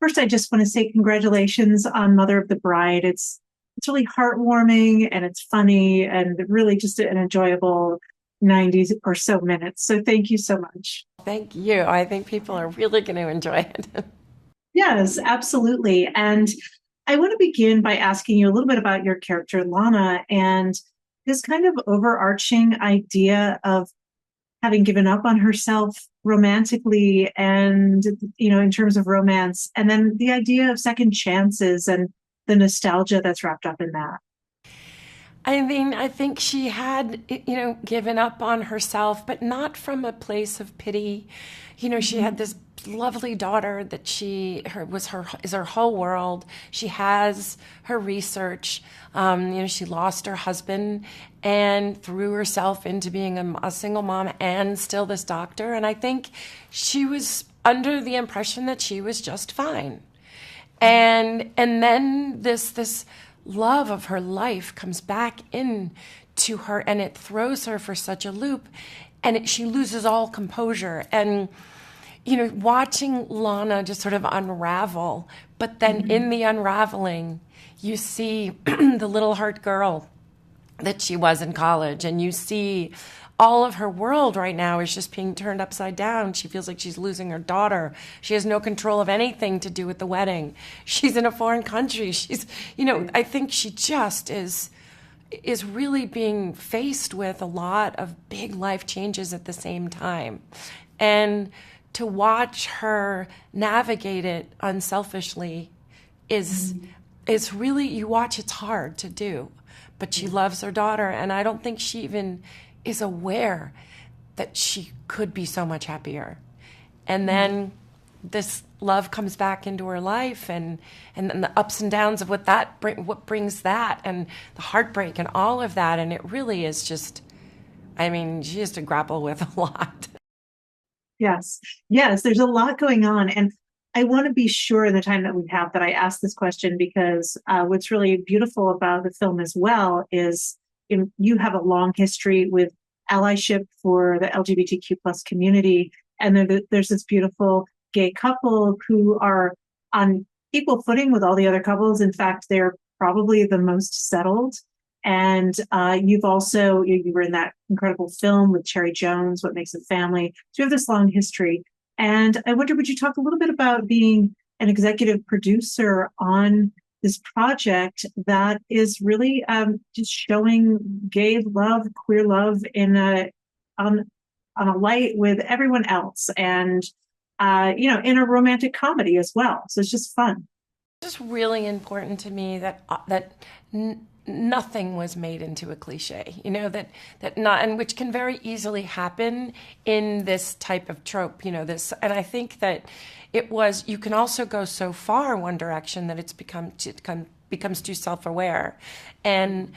First, I just want to say congratulations on Mother of the Bride. It's really heartwarming and it's funny and really just an enjoyable 90 or so minutes. So thank you so much. Thank you. I think people are really going to enjoy it. Yes, absolutely. And I want to begin by asking you a little bit about your character, Lana, and this kind of overarching idea of having given up on herself romantically and, in terms of romance, and then the idea of second chances and the nostalgia that's wrapped up in that. I mean, I think she had, given up on herself, but not from a place of pity. She had this lovely daughter that is her whole world. She has her research. She lost her husband and threw herself into being a single mom and still this doctor. And I think she was under the impression that she was just fine. And then this love of her life comes back in to her, and it throws her for such a loop, and she loses all composure. And watching Lana just sort of unravel, but then in the unraveling you see the little heart girl that she was in college, and you see all of her world right now is just being turned upside down. She feels like she's losing her daughter. She has no control of anything to do with the wedding. She's in a foreign country. I think she just is really being faced with a lot of big life changes at the same time. And to watch her navigate it unselfishly is really, you watch, it's hard to do. But she loves her daughter, and I don't think she even is aware that she could be so much happier. And then this love comes back into her life, and then the ups and downs of what brings that, and the heartbreak and all of that. And it really is just, she has to grapple with a lot. Yes, yes, there's a lot going on. And I want to be sure in the time that we have that I ask this question because what's really beautiful about the film as well is you have a long history with allyship for the LGBTQ plus community. And there's this beautiful gay couple who are on equal footing with all the other couples. In fact, they're probably the most settled. And you've also, you were in that incredible film with Cherry Jones, What Makes a Family. So you have this long history. And I wonder, would you talk a little bit about being an executive producer on this project that is really just showing gay love, queer love on a light with everyone else, and in a romantic comedy as well. So it's just fun. It's just really important to me that nothing was made into a cliche, and which can very easily happen in this type of trope, this. And I think that you can also go so far one direction that it becomes too self-aware. And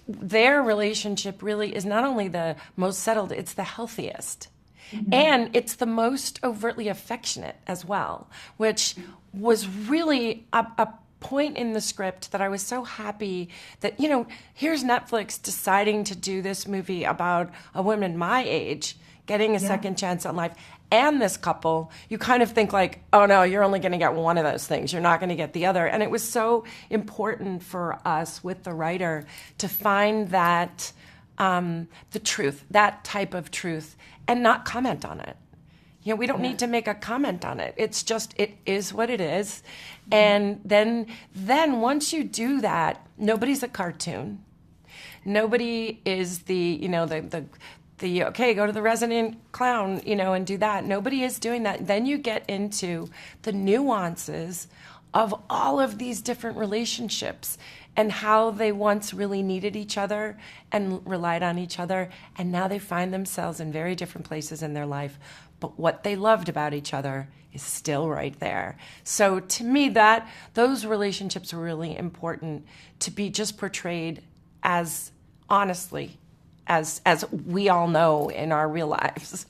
their relationship really is not only the most settled, it's the healthiest. Mm-hmm. And it's the most overtly affectionate as well, which was really a point in the script that I was so happy that, here's Netflix deciding to do this movie about a woman my age getting a second chance at life, and this couple. You kind of think like, oh no, you're only going to get one of those things. You're not going to get the other. And it was so important for us with the writer to find that the truth, that type of truth, and not comment on it. We don't need to make a comment on it. It's just, it is what it is. And then once you do that, nobody's a cartoon. Nobody is the okay, go to the resident clown, and do that. Nobody is doing that. Then you get into the nuances of all of these different relationships and how they once really needed each other and relied on each other. And now they find themselves in very different places in their life. But what they loved about each other is still right there. So to me, those relationships were really important to be just portrayed as honestly as we all know in our real lives.